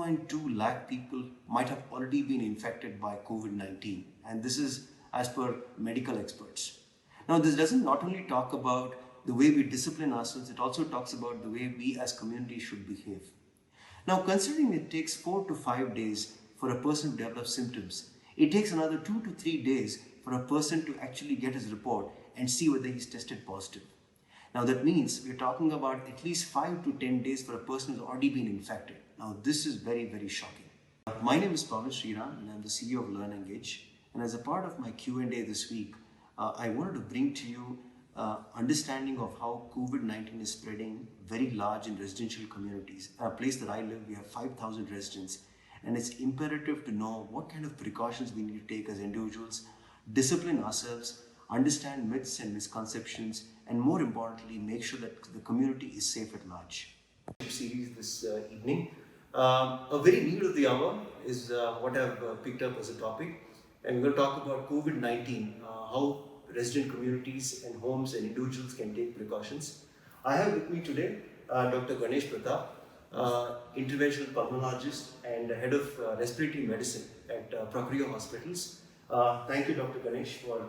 2.2 lakh people might have already been infected by COVID-19, and this is as per medical experts. Now, this doesn't not only talk about the way we discipline ourselves, it also talks about the way we as community should behave. Now, considering it takes 4 to 5 days for a person to develop symptoms, it takes another 2 to 3 days for a person to actually get his report and see whether he's tested positive. Now, that means we're talking about at least 5 to 10 days for a person who's already been infected. Now, this is very, very shocking. My name is Pawan Sriram and I'm the CEO of Learn Engage. And as a part of my Q&A this week, I wanted to bring to you understanding of how COVID-19 is spreading very large in residential communities. At a place that I live, we have 5,000 residents, and it's imperative to know what kind of precautions we need to take as individuals, discipline ourselves, understand myths and misconceptions, and more importantly, make sure that the community is safe at large. Series this evening. A very need of the hour is what I've picked up as a topic, and we're going to talk about COVID-19, how resident communities and homes and individuals can take precautions. I have with me today Dr. Ganesh Pratap, interventional pulmonologist and head of respiratory medicine at Prakriya Hospitals. Thank you, Dr. Ganesh, for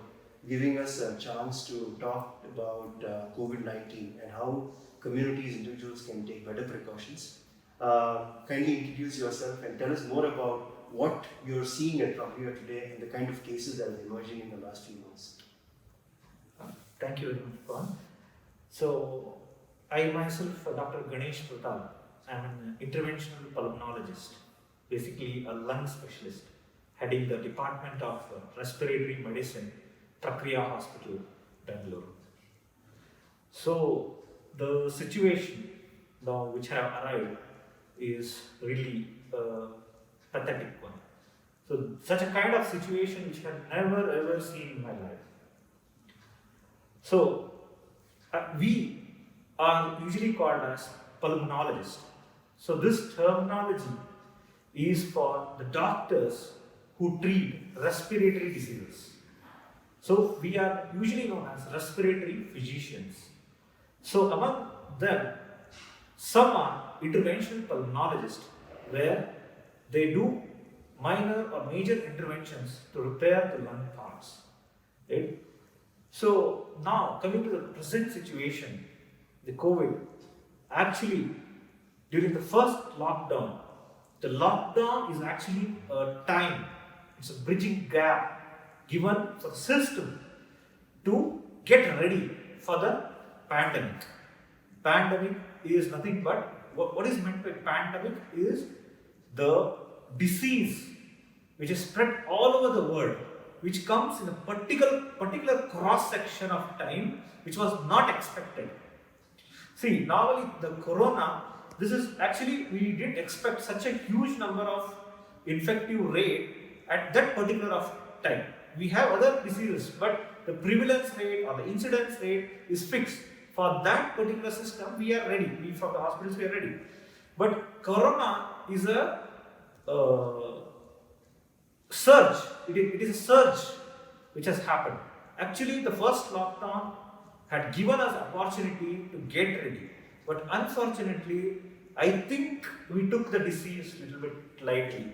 giving us a chance to talk about COVID-19 and how communities, individuals can take better precautions. Kindly introduce yourself and tell us more about what you're seeing at Prakriya today and the kind of cases that are emerging in the last few months. Thank you very much, Pawan. So, I myself, Dr. Ganesh Pratap, am an interventional pulmonologist, basically a lung specialist, heading the Department of Respiratory Medicine, Prakriya Hospital, Bangalore. So, the situation now which have arrived is really a pathetic one. So, such a kind of situation which I have never ever seen in my life. So, we are usually called as pulmonologists. So, this terminology is for the doctors who treat respiratory diseases. So, we are usually known as respiratory physicians. So, among them, some are interventional pulmonologists, where they do minor or major interventions to repair the lung parts. Right? So now coming to the present situation, the COVID, actually during the first lockdown, the lockdown is actually a time, it's a bridging gap given for the system to get ready for the pandemic. Pandemic is nothing but, what is meant by pandemic is the disease which is spread all over the world, which comes in a particular cross section of time which was not expected. See, normally the corona, this is actually, we didn't expect such a huge number of infective rate at that particular of time. We have other diseases, but the prevalence rate or the incidence rate is fixed. For that particular system, we are ready. We from the hospitals, we are ready. But corona is a surge. It is a surge which has happened. Actually, the first lockdown had given us opportunity to get ready, but unfortunately, I think we took the disease a little bit lightly.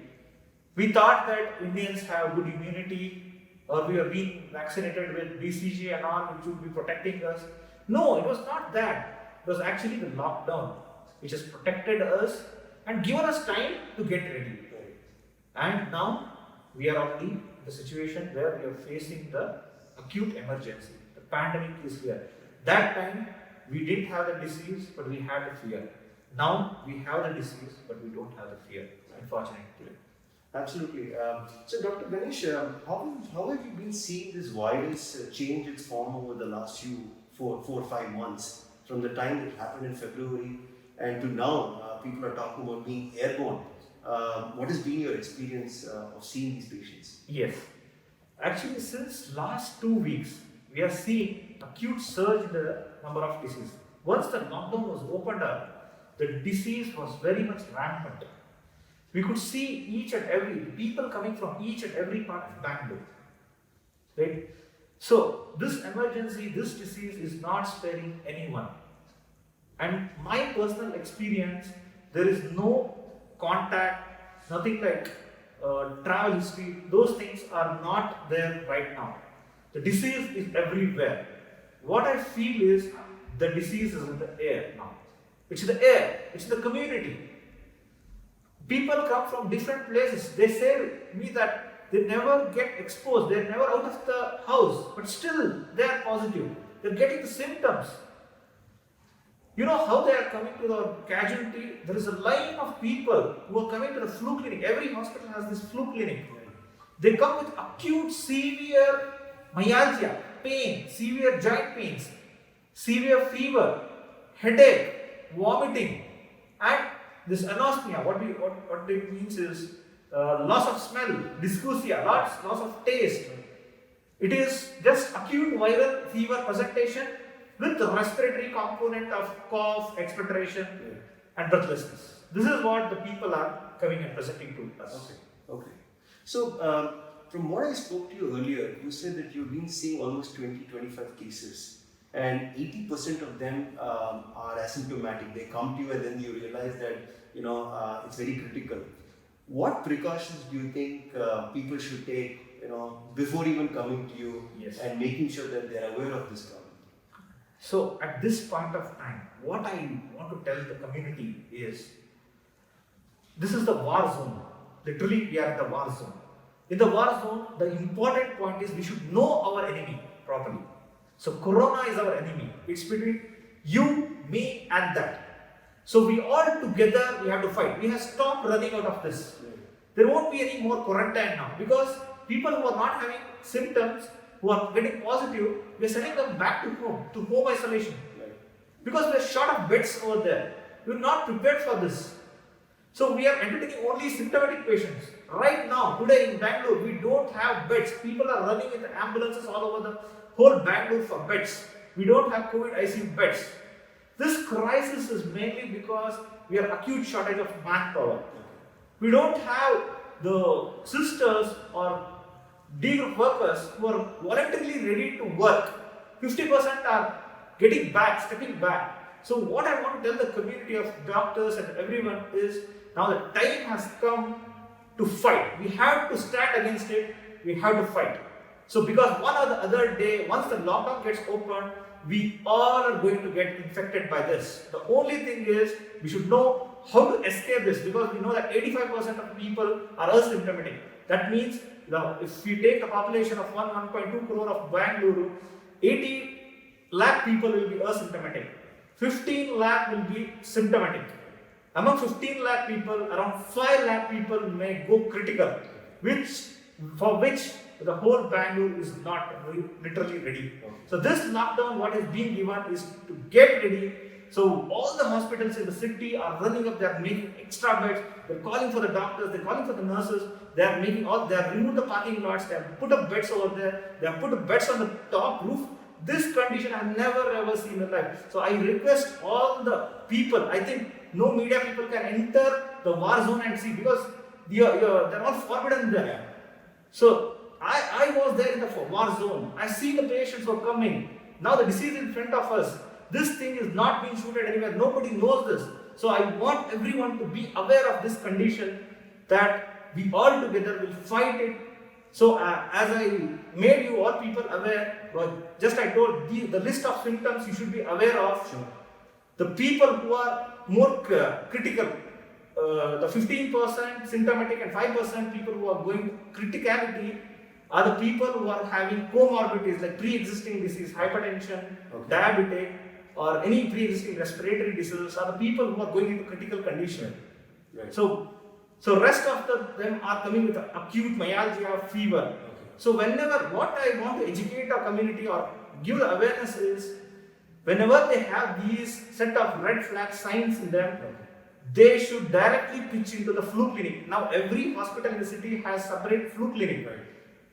We thought that Indians have good immunity, or we are being vaccinated with BCG and all, which would be protecting us. No, it was not that. It was actually the lockdown which has protected us and given us time to get ready. And now we are already in the situation where we are facing the acute emergency. The pandemic is here. That time we didn't have the disease, but we had the fear. Now we have the disease, but we don't have the fear, unfortunately. Absolutely. So, Dr. Ganesh, how have you been seeing this virus change its form over the last four or 5 months, from the time it happened in February and to now? People are talking about being airborne. What has been your experience of seeing these patients? Yes. Actually, since last 2 weeks, we are seeing acute surge in the number of diseases. Once the lockdown was opened up, the disease was very much rampant. We could see people coming from each and every part of Bangalore. Right? So, this emergency, this disease is not sparing anyone. And my personal experience, there is no contact nothing like travel history. Those things are not there right now. The disease is everywhere. What I feel is the disease is in the air now. It's in the air, it's in the community. People come from different places. They say to me that they never get exposed, they're never out of the house, but still they are positive. They're getting the symptoms. You know how they are coming to the casualty? There is a line of people who are coming to the flu clinic. Every hospital has this flu clinic. They come with acute, severe myalgia, pain, severe joint pains, severe fever, headache, vomiting, and this anosmia. What it means is loss of smell, dysgeusia, loss of taste. It is just acute viral fever presentation with the respiratory component of cough, expectoration, and breathlessness. This is what the people are coming and presenting to us. Okay. So, from what I spoke to you earlier, you said that you've been seeing almost 20-25 cases, and 80% of them are asymptomatic. They come to you and then you realize that it's very critical. What precautions do you think people should take, before even coming to you, Yes. and making sure that they are aware of this problem? So at this point of time, what I want to tell the community is, this is the war zone. Literally, we are in the war zone. In the war zone, the important point is we should know our enemy properly. So Corona is our enemy. It's between you, me, and that. So we all together, we have to fight. We have stopped running out of this. There won't be any more quarantine now, because people who are not having symptoms, who are getting positive, we are sending them back to home isolation. Because we are short of beds over there. We are not prepared for this. So we are entertaining only symptomatic patients. Right now, today in Bangalore, we don't have beds. People are running in the ambulances all over the whole Bangalore for beds. We don't have COVID ICU beds. This crisis is mainly because we are acute shortage of manpower. We don't have the sisters or D group workers who are voluntarily ready to work. 50% are getting back, stepping back. So what I want to tell the community of doctors and everyone is, now the time has come to fight. We have to stand against it. We have to fight. So because one or the other day, once the lockdown gets opened, we all are going to get infected by this. The only thing is, we should know how to escape this, because we know that 85% of people are asymptomatic. That means, if we take the population of 1.2 crore of Bangalore, 80 lakh people will be asymptomatic. 15 lakh will be symptomatic. Among 15 lakh people, around 5 lakh people may go critical, for which the whole Bangalore is not literally ready. So this lockdown, what is being given is to get ready. So all the hospitals in the city are running up, they are making extra beds, they're calling for the doctors, they're calling for the nurses, they have removed the parking lots, they have put up beds over there, they have put up beds on the top roof. This condition I have never ever seen in life. So I request all the people, I think no media people can enter the war zone and see, because they're all forbidden there. So I was there in the war zone. I see the patients who are coming. Now the disease is in front of us. This thing is not being shooted anywhere. Nobody knows this. So I want everyone to be aware of this condition, that we all together will fight it. So as I made you all people aware, just I told the list of symptoms you should be aware of. Sure. The people who are more critical, the 15% symptomatic and 5% people who are going criticality, are the people who are having comorbidities like pre-existing disease, hypertension, diabetes, or any pre-existing respiratory diseases, are the people who are going into critical condition. Right. So rest of them are coming with acute myalgia, fever. So whenever, what I want to educate our community or give the awareness is, whenever they have these set of red flag signs in them, they should directly pitch into the flu clinic. Now every hospital in the city has separate flu clinic. Right.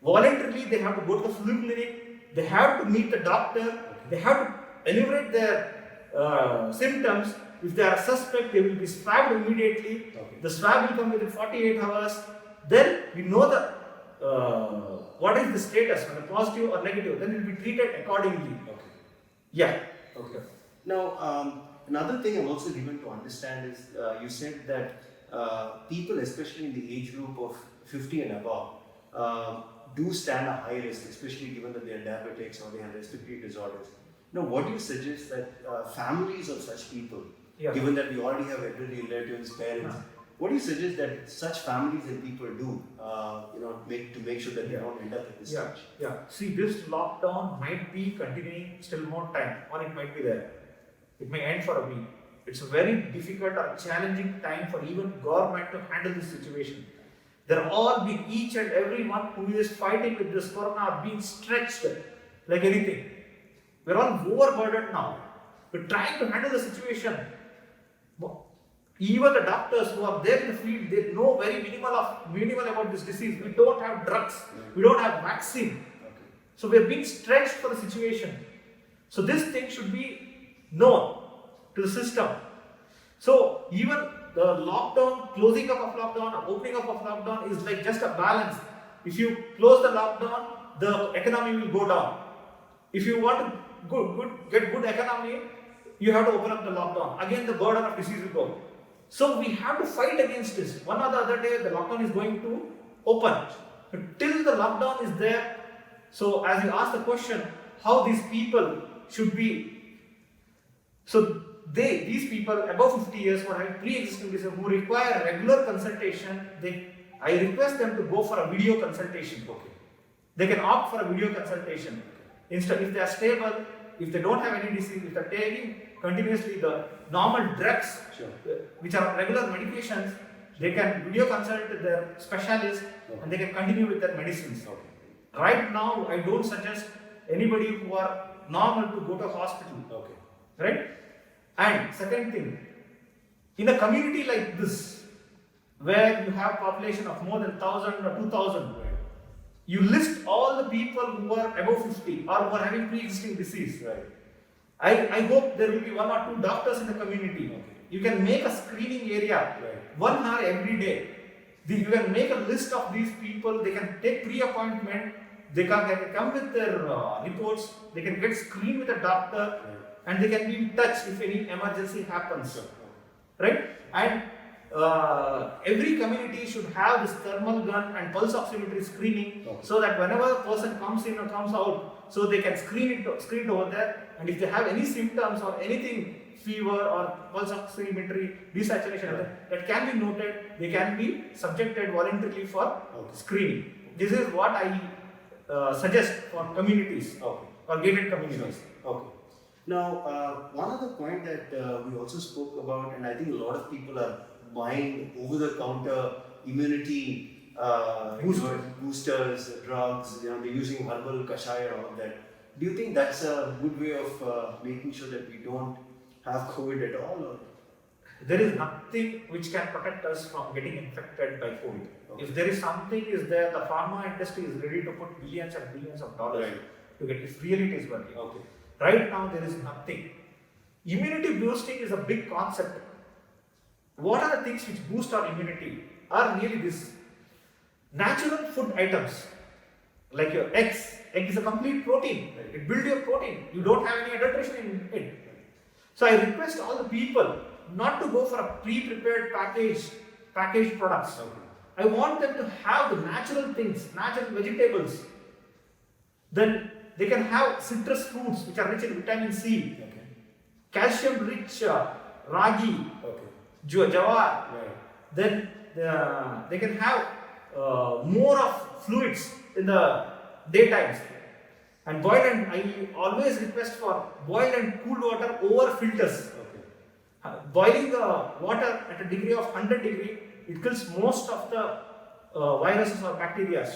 Voluntarily they have to go to the flu clinic, they have to meet the doctor, they have to enumerate their symptoms. If they are a suspect, they will be swabbed immediately. The swab will come within 48 hours. Then we know what is the status, whether positive or negative. Then it will be treated accordingly. Yeah. Okay. Now, another thing I'm also given to understand is, you said that people, especially in the age group of 50 and above, do stand a high risk, especially given that they are diabetics or they have respiratory disorders. Now, what do you suggest that families of such people, given that we already have elderly relatives, parents, what do you suggest that such families and people do, to make sure that they don't end up at this stage? See, this lockdown might be continuing still more time, or it might be there. It may end for a week. It's a very difficult or challenging time for even government to handle this situation. They're all being, each and every one who is fighting with this corona are being stretched like anything. We're all overburdened now. We're trying to handle the situation. Even the doctors who are there in the field, they know very minimal about this disease. We don't have drugs. We don't have vaccine. So we're being stretched for the situation. So this thing should be known to the system. So even the lockdown, closing up of lockdown or opening up of lockdown is like just a balance. If you close the lockdown, the economy will go down. If you want to get good economy, you have to open up the lockdown. Again, the burden of disease will go. So we have to fight against this. One or the other day, the lockdown is going to open. But till the lockdown is there, so as you ask the question, how these people should be. So these people above 50 years who have pre-existing disease who require regular consultation, I request them to go for a video consultation. They can opt for a video consultation. Instead, if they are stable, if they don't have any disease, if they are taking continuously the normal drugs, which are regular medications, they can video consult their specialist and they can continue with their medicines. Right now, I don't suggest anybody who are normal to go to a hospital. Right? And second thing, in a community like this, where you have population of more than 1,000 or 2,000, you list all the people who are above 50 or who are having pre-existing disease. I hope there will be 1 or 2 doctors in the community. You can make a screening area, 1 hour every day. You can make a list of these people. They can take pre-appointment. They can come with their reports. They can get screened with a doctor, and they can be in touch if any emergency happens. Right? And every community should have this thermal gun and pulse oximetry screening, so that whenever a person comes in or comes out, so they can screen it over there, and if they have any symptoms or anything, fever or pulse oximetry, desaturation, that can be noted, they can be subjected voluntarily for screening. This is what I suggest for communities or gated communities. Now, one other point that we also spoke about, and I think a lot of people are buying over-the-counter immunity boosters, drugs. They're using herbal kashaya and all of that. Do you think that's a good way of making sure that we don't have COVID at all? Or? There is nothing which can protect us from getting infected by COVID. If there is something is there, the pharma industry is ready to put billions and billions of dollars to get. If really it is working. Right now there is nothing. Immunity boosting is a big concept. What are the things which boost our immunity? Are really this natural food items, like your eggs. Egg is a complete protein. It builds your protein. You don't have any adulteration in it. So I request all the people not to go for a pre-prepared packaged products. I want them to have the natural things, natural vegetables. Then they can have citrus fruits which are rich in vitamin C, calcium-rich ragi, jawar. Then they can have more of fluids in the daytimes. And I always request for boiled and cooled water over filters. Boiling the water at a degree of 100 degrees, it kills most of the viruses or bacteria.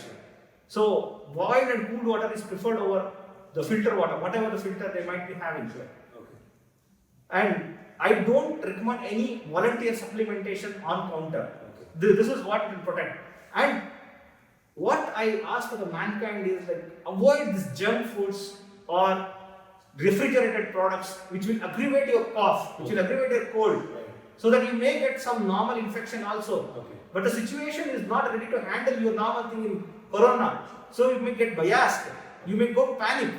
So boiled and cooled water is preferred over the filter water, whatever the filter they might be having. And I don't recommend any volunteer supplementation on counter. This is what will protect. And what I ask for the mankind is avoid these junk foods or refrigerated products which will aggravate your cough, which will aggravate your cold, so that you may get some normal infection also. But the situation is not ready to handle your normal thing in corona, so you may get biased, you may go panic.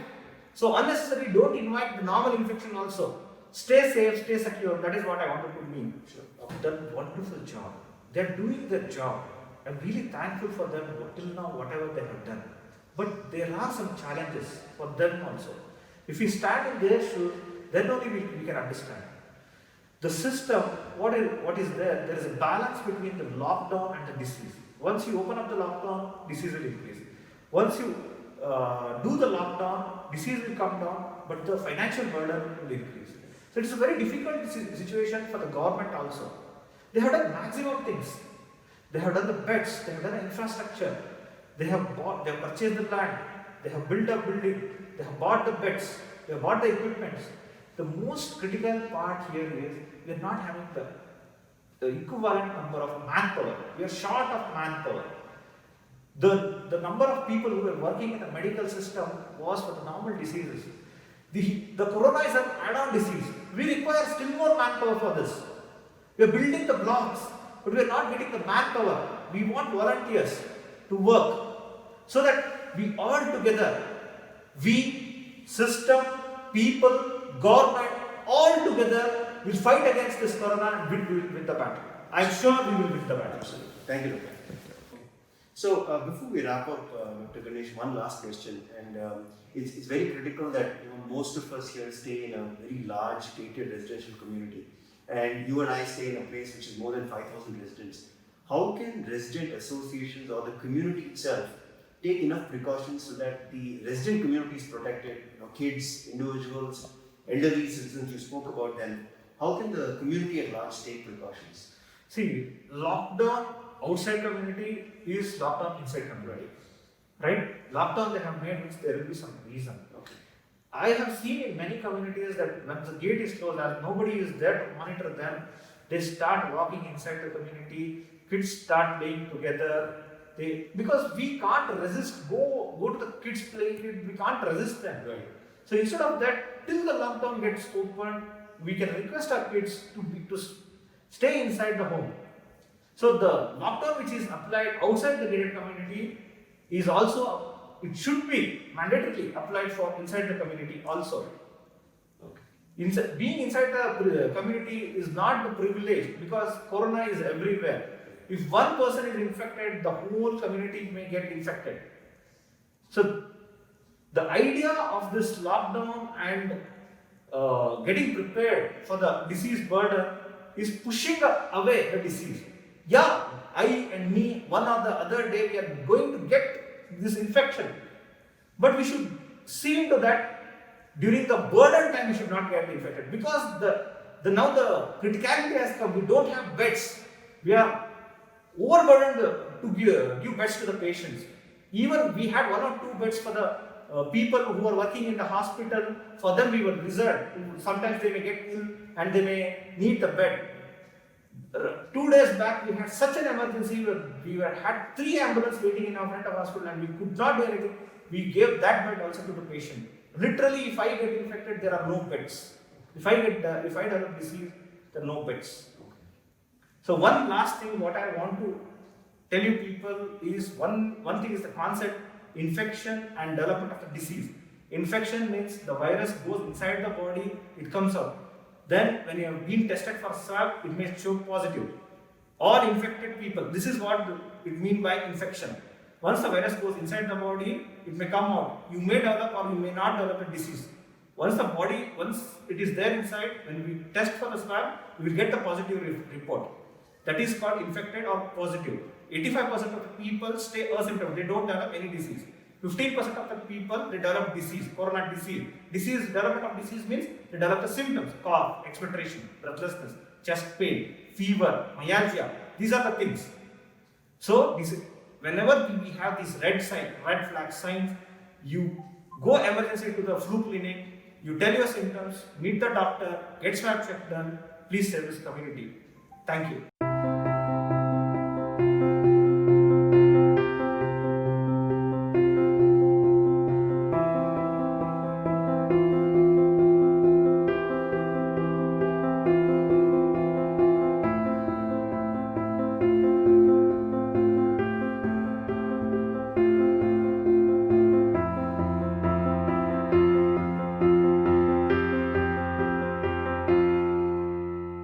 So unnecessarily don't invite the normal infection also. Stay safe, stay secure. That is what I wanted to mean. Done wonderful job. they're doing their job. I'm really thankful for them till now, whatever they have done. But there are some challenges for them also. If we stand in their shoes, then only we can understand. The system, what is there? There is a balance between the lockdown and the disease. Once you open up the lockdown, disease will increase. Once you do the lockdown, disease will come down, but the financial burden will increase. So it's a very difficult situation for the government also. They have done maximum things. They have done the beds, they have done the infrastructure, they have purchased the land, they have built a building, they have bought the beds, they have bought the equipment. The most critical part here is we are not having the equivalent number of manpower. We are short of manpower. The number of people who were working in the medical system was for the normal diseases. The corona is an add-on disease. We require still more manpower for this. We are building the blocks, but we are not getting the manpower. We want volunteers to work so that we all together, we, system, people, government, all together will fight against this corona and win the battle. I am sure we will win the battle. Absolutely. Thank you, Dr. So before we wrap up, Dr. Ganesh, one last question, and it's very critical that most of us here stay in a very large gated residential community, and you and I stay in a place which is more than 5,000 residents. How can resident associations or the community itself take enough precautions so that the resident community is protected? Kids, individuals, elderly citizens, you spoke about them. How can the community at large take precautions? See, lockdown outside community is lockdown inside community, right? Lockdown they have made, which there will be some reason. Okay. I have seen in many communities that when the gate is closed, as nobody is there to monitor them, they start walking inside the community. Kids start playing together. Because we can't resist go to the kids playing. We can't resist them. Right. So instead of that, till the lockdown gets opened, we can request our kids to stay inside the home. So the lockdown which is applied outside the gated community is also, it should be mandatorily applied for inside the community also. Okay. Being inside the community is not the privilege because corona is everywhere. If one person is infected, the whole community may get infected. So the idea of this lockdown and getting prepared for the disease burden is pushing away the disease. Yeah, I and me, one or the other day, we are going to get this infection. But we should see into that during the burden time we should not get infected. Because now the criticality has come, we don't have beds. We are overburdened to give beds to the patients. Even we had 1 or 2 beds for the people who are working in the hospital. For them we were reserved. Sometimes they may get ill and they may need the bed. 2 days back we had such an emergency where we had 3 ambulances waiting in our front of hospital and we could not do anything. We gave that bed also to the patient. Literally, if I get infected, there are no beds. If I develop disease, there are no beds. So one last thing what I want to tell you people is one thing is the concept infection and development of the disease. Infection means the virus goes inside the body, it comes out. Then when you have been tested for swab, it may show positive. All infected people, this is what it means by infection. Once the virus goes inside the body, it may come out. You may develop or you may not develop a disease. Once it is there inside, when we test for the swab, we will get the positive report. That is called infected or positive. 85% of the people stay asymptomatic, they don't develop any disease. 15% of the people, they develop disease, corona disease. Development of disease means they develop the symptoms, cough, expectoration, breathlessness, chest pain, fever, myalgia. These are the things. So, whenever we have these red flag signs, you go emergency to the flu clinic, you tell your symptoms, meet the doctor, get swab check done, please save this community. Thank you.